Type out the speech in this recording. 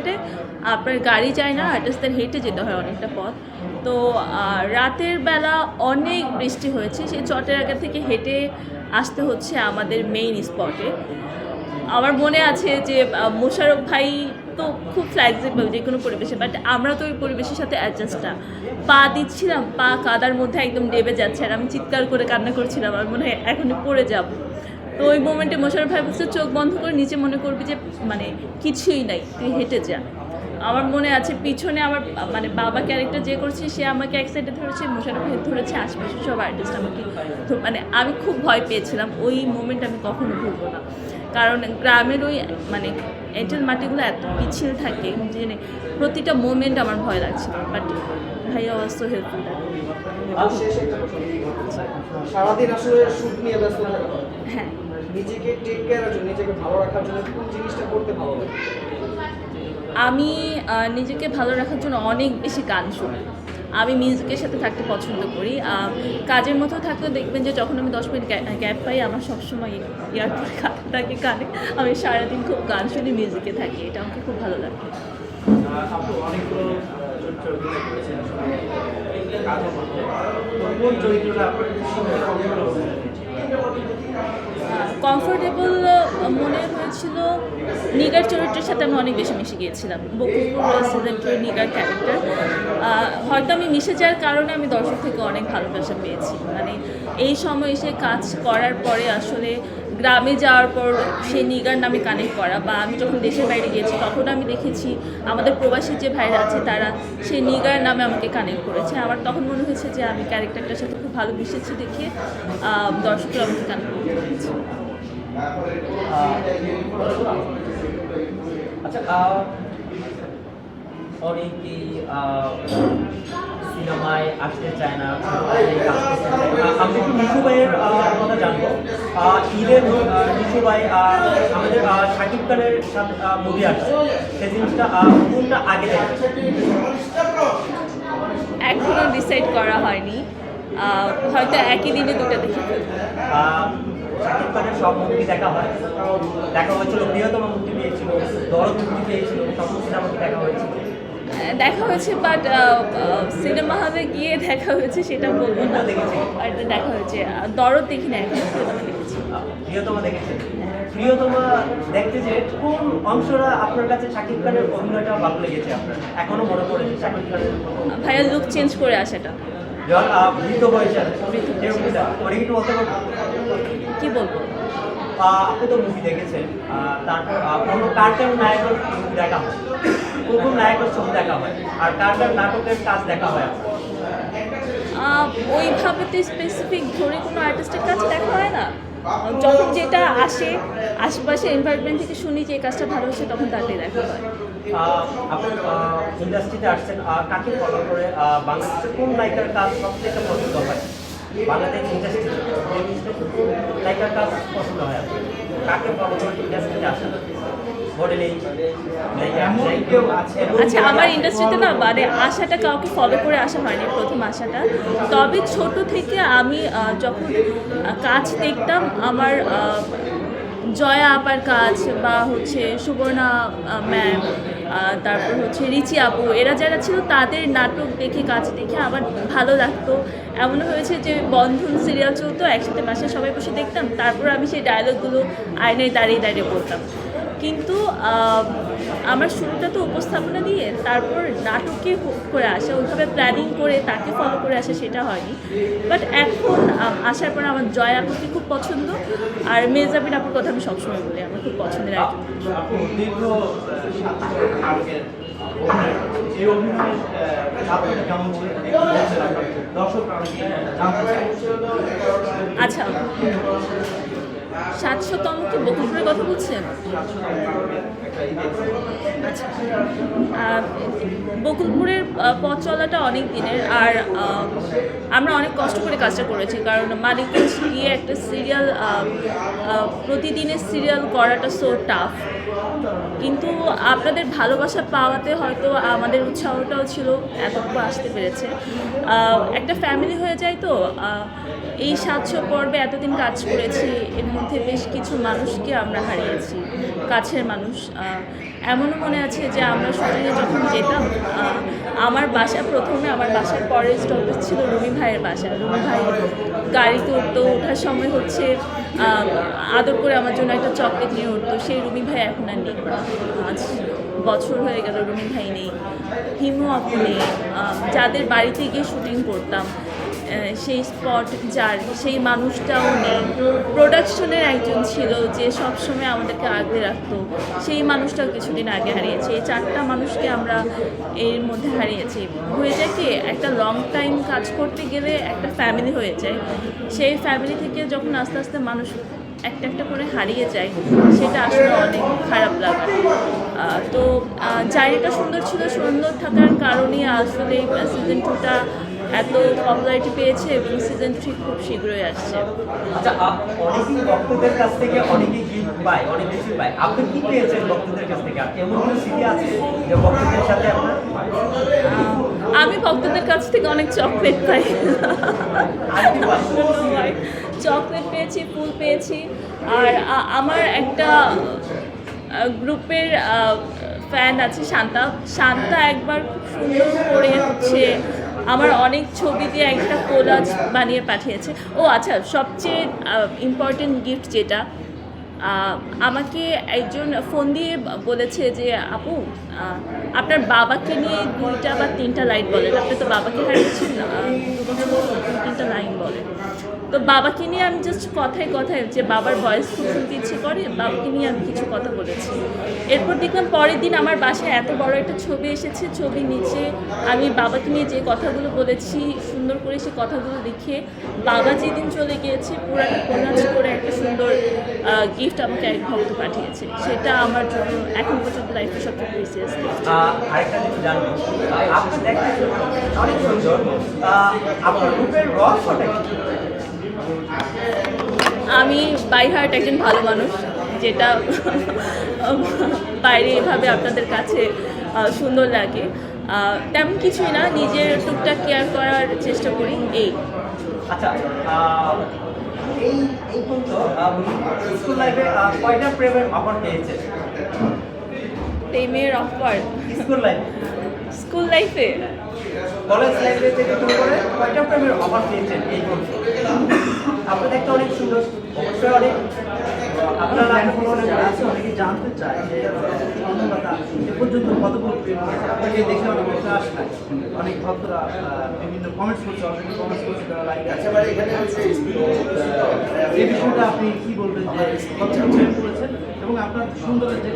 সেটে আপনার গাড়ি যায় না, আর্টিস্টদের হেঁটে যেতে হয় অনেকটা পথ। তো রাতের বেলা অনেক বৃষ্টি হয়েছে, সেই চটের আগে থেকে হেঁটে আসতে হচ্ছে আমাদের মেইন স্পটে। আমার মনে আছে যে মোশাররফ ভাই তো খুব ফ্লেক্সিবল যে কোনো পরিবেশে, বাট আমরা তো ওই পরিবেশের সাথে অ্যাডজাস্ট না। পা দিচ্ছিলাম, পা কাদার মধ্যে একদম ডেবে যাচ্ছে, আর আমি চিৎকার করে কান্না করছিলাম, আমার মনে হয় এখনই পড়ে যাব। তো ওই মোমেন্টে মোশাররফ ভাই বলছে চোখ বন্ধ করে নিচে মনে করবি যে মানে কিছুই নাই, তুই হেঁটে যা। আমার মনে আছে পিছনে আমার মানে বাবা ক্যারেক্টার যে করছে সে আমাকে এক সাইডে ধরেছে, মোশাররফ ভাই ধরেছে, আশেপাশে সব আর্টিস্ট আমাকে মানে আমি খুব ভয় পেয়েছিলাম। ওই মোমেন্ট আমি কখনো ভুলবো না, কারণ গ্রামের ওই মানে এঁটেল মাটিগুলো এত পিছিল থাকে যে প্রতিটা মোমেন্ট আমার ভয় লাগছিল, বাট ভাইয়া ওয়াজ সো হেল্পফুল। সারাদিন আসলে শুট নিয়ে ব্যস্ত থাকা হয়। হ্যাঁ, নিজেকে টেক কেয়ারের জন্য, নিজেকে ভালো রাখার জন্য কোন জিনিসটা করতে ভালো লাগে? আমি নিজেকে ভালো রাখার জন্য অনেক বেশি গান শুনি। আমি মিউজিকের সাথে থাকতে পছন্দ করি। কাজের মতো থাকলেও দেখবেন যে যখন আমি 10 মিনিট গ্যাপ পাই, আমার সবসময় ইয়ারফোন থাকে কানে। আমি সারাদিন খুব গান শুনি, মিউজিকে থাকি, এটা আমাকে খুব ভালো লাগে। আপনি অনেকগুলো চরিত্র অভিনয় করেছেন, কাজের মধ্যে কোন চরিত্রটা আপনার কমফোর্টেবল মনে হয়েছিল নিগার চরিত্রের সাথে আমি অনেক বেশি মিশে গিয়েছিলাম। বকুলপুর সিজন 2 নিগার ক্যারেক্টার হয়তো আমি মিশে যাওয়ার কারণে আমি দর্শক থেকে অনেক ভালোবাসা পেয়েছি। মানে এই সময় এসে কাজ করার পরে আসলে গ্রামে যাওয়ার পর সেই নিগার নামে কানেক্ট করা, বা আমি যখন দেশের বাইরে গিয়েছি তখন আমি দেখেছি আমাদের প্রবাসী যে ভাইরা আছে তারা সেই নিগার নামে আমাকে কানেক্ট করেছে। আমার তখন মনে হয়েছে যে আমি ক্যারেক্টারটার সাথে খুব ভালো মিশেছি দেখে দর্শকরা আমাকে কানেক্ট করতে পেরেছে। আচ্ছা, অনেকেই সিনেমায় আসতে চায় না, আমি একটু নিশু ভাইয়ের কথা জানবো। ঈদের নিশু ভাই আমাদের শাকিব খানের সাথে মুভি আসছে, সেই জিনিসটা কোনটা আগে দেখছে? এখনও ডিসাইড করা হয়নি, হয়তো একই দিনে দুটো দেখে ফেলবো। শাকিব খানের সব মুক্তি দেখা হয়েছিল, প্রিয়তম মুক্তি পেয়েছিল, দরদ মুক্তি পেয়েছিল, সব সিনেমা দেখা হয়েছিল। দেখা হয়েছে, বাট সিনেমা হলে গিয়ে দেখা হয়েছে সেটা বলবো না। আর দেখা হয়েছে দরদ দেখি না, এখন প্রিয়তমা দেখেছি। প্রিয়তমা দেখেছেন? প্রিয়তমা দেখতে যে কোন অংশটা আপনার কাছে শাকিব খানের অভিনয়টা ভালো লেগেছে আপনার, এখনো মনে পড়েছে শাকিব খানের? ভাইয়া লুক চেঞ্জ করে আসাটা, যখন বৃদ্ধ বয়সে ওটা একটু বলতে পারবেন? কি বলবো, আপনি তো মুভি দেখেছেন, তারপর কোনো কার্টুন নায়কের মুভি দেখা হয়, কোন নায়কের ছবি দেখা হয়, আর কার্টুন নাটকের কাজ দেখা হয়? ওইভাবে তো স্পেসিফিক ধরে কোনো আর্টিস্টের কাছে দেখা হয় না। যখন যেটা আসে আশেপাশে এনভায়রনমেন্ট থেকে শুনি যে এই কাজটা ভালো হচ্ছে, তখন তাতেই দেখা হয়। আপনি ইন্ডাস্ট্রিতে আসছেন, কাকে ফলো করে বাংলাদেশের কোন নায়িকার কাজ সবথেকে পছন্দ হয়? বাংলাদেশ ইন্ডাস্ট্রি নায়িকার কাজ পছন্দ হয় আপনার, কাকে ফলো করে ইন্ডাস্ট্রিতে আসেন? আচ্ছা, আমার ইন্ডাস্ট্রিতে না মানে আশাটা কাউকে ফলো করে আসা হয়নি, প্রথম আশাটা। তবে ছোট থেকে আমি যখন কাজ দেখতাম, আমার জয়া আপার কাজ বা হচ্ছে সুবর্ণা ম্যাম, তারপর হচ্ছে রিচি আপু, এরা যারা ছিল তাদের নাটক দেখে কাজ দেখে আমার ভালো লাগতো। এমন হয়েছে যে বন্ধন সিরিয়াল চলতো, একসাথে বাসায় সবাই বসে দেখতাম, তারপর আমি সেই ডায়লগগুলো আয়নায় দাঁড়িয়ে দাঁড়িয়ে বলতাম। কিন্তু আমার শুরুটা তো উপস্থাপনা দিয়ে, তারপর নাটকে করে আসা, ওইভাবে প্ল্যানিং করে তাকে ফলো করে আসা সেটা হয়নি। বাট এখন আসার পর আমার জয়া আপুকে খুব পছন্দ, আর মেজাবিন আপুর কথা আমি সবসময় বলি আমার খুব পছন্দের একজন। আচ্ছা, 700তম কি বকুলপুরের কথা বলছেন? আচ্ছা, বকুলপুরের পথ চলাটা অনেক দিনের, আর আমরা অনেক কষ্ট করে কাজটা করেছি, কারণ মানিকগঞ্জ গিয়ে একটা সিরিয়াল প্রতিদিনের সিরিয়াল করাটা সো টাফ। কিন্তু আপনাদের ভালোবাসা পাওয়াতে হয়তো আমাদের উৎসাহটাও ছিল, এতটুকু আসতে পেরেছে। একটা ফ্যামিলি হয়ে যায় তো। এই 700 পর্বে এতদিন কাজ করেছি, এর মধ্যে বেশ কিছু মানুষকে আমরা হারিয়েছি, কাছের মানুষ। এমনও মনে আছে যে আমরা শুটিংয়ে যখন যেতাম আমার বাসার পরের স্টপেজ ছিল রুমি ভাইয়ের বাসা। রুমি ভাই গাড়িতে উঠতো, ওঠার সময় হচ্ছে আদর করে আমার জন্য একটা চকলেট নিয়ে উঠতো। সেই রুমি ভাই এখন আর নেই, আজ বছর হয়ে গেল রুমি ভাই নেই। হিমু আপু নেই, যাদের বাড়িতে গিয়ে শুটিং করতাম সেই স্পট যার সেই মানুষটাও নেই। প্রোডাকশনের একজন ছিল যে সবসময় আমাদেরকে আগলে রাখতো, সেই মানুষটাও কিছুদিন আগে হারিয়েছে। এই 4টা মানুষকে আমরা এর মধ্যে হারিয়েছি। হয়ে যায় কি, একটা লং টাইম কাজ করতে গেলে একটা ফ্যামিলি হয়ে যায়, সেই ফ্যামিলি থেকে যখন আস্তে আস্তে মানুষ একটা একটা করে হারিয়ে যায়, সেটা আসলে অনেক খারাপ লাগে। তো জায়গাটা সুন্দর ছিল, সুন্দর থাকার কারণেই আসলে সিজন 2টা এত পপুলারিটি পেয়েছে এবং সিজন 3 খুব শীঘ্রই আসছে। আচ্ছা, অনেকেই ভক্তদের কাছ থেকে অনেকেই গিফট পায়, অনেক কিছু পায়। আপনি কি পেয়েছেন ভক্তদের কাছ থেকে? এমন কোনো স্মৃতি আছে যে ভক্তদের সাথে আপনার? আমি ভক্তদের কাছ থেকে অনেক চকলেট পাই, চকলেট পেয়েছি, ফুল পেয়েছি। আর আমার একটা গ্রুপের ফ্যান আছে শান্তা একবার খুব সুন্দর করে হচ্ছে আমার অনেক ছবি দিয়ে একটা কোলাজ বানিয়ে পাঠিয়েছে। ও আচ্ছা, সবচেয়ে ইম্পর্টেন্ট গিফট যেটা, আমাকে একজন ফোন দিয়ে বলেছে যে আপু আপনার বাবাকে নিয়ে 2টা বা 3টা লাইন বলেন, আপনি তো বাবাকে হারিয়েছেন, 2-3টা লাইন বলেন। তো বাবাকে নিয়ে আমি জাস্ট কথায় যে বাবার ভয়েস খুব শুনতে ইচ্ছে করে, বাবাকে নিয়ে আমি কিছু কথা বলেছি। এরপর দেখলাম পরের দিন আমার বাসায় এত বড় একটা ছবি এসেছে, ছবির নিচে আমি বাবাকে নিয়ে যে কথাগুলো বলেছি সুন্দর করে সে কথাগুলো লিখে বাবা যেদিন চলে গিয়েছে পুরাটা কোলাজ করে একটা সুন্দর গিফট আমাকে এক ভক্ত পাঠিয়েছে। সেটা আমার জন্য এখন পর্যন্ত লাইফে সবচেয়ে প্রিসিয়াস গিফট। আরেকটা জিনিস জানবো, আপনি দেখতে অনেক সুন্দর, আপনার রূপের রহস্যটা কি? আমি বাই হার্ট একজন ভালো মানুষ, যেটা বাইরে এভাবে আপনাদের কাছে সুন্দর লাগে। তেমন কিছুই না, নিজের টুকটাক কেয়ার করার চেষ্টা করি এই। আচ্ছা, এই পর্যন্ত স্কুল লাইফে কয়টা প্রেমের অফার পেয়েছে? প্রেমের অফার স্কুল লাইফে, স্কুল লাইফে, কলেজ লাইফে থেকে শুরু করে কয়টা প্রেমের অফার পেয়েছেন এই পর্যন্ত? আপনি দেখতে অনেক সুন্দর, অবশ্যই অনেক আপনারা অনেকে জানতে চায় যে অন্নদাতা এ পর্যন্ত কতগুলো প্রেম হয়েছে। আপনাকে দেখে অনেক ক্রাশ লাগে, অনেক ভক্তরা বিভিন্ন কমেন্টস করছে, অলরেডি কমেন্টস করছে, তারা লাইক আছে। এই বিষয়টা আপনি কি বলবেন যে কতটা প্রেম করেছেন এবং আপনার সুন্দরের যে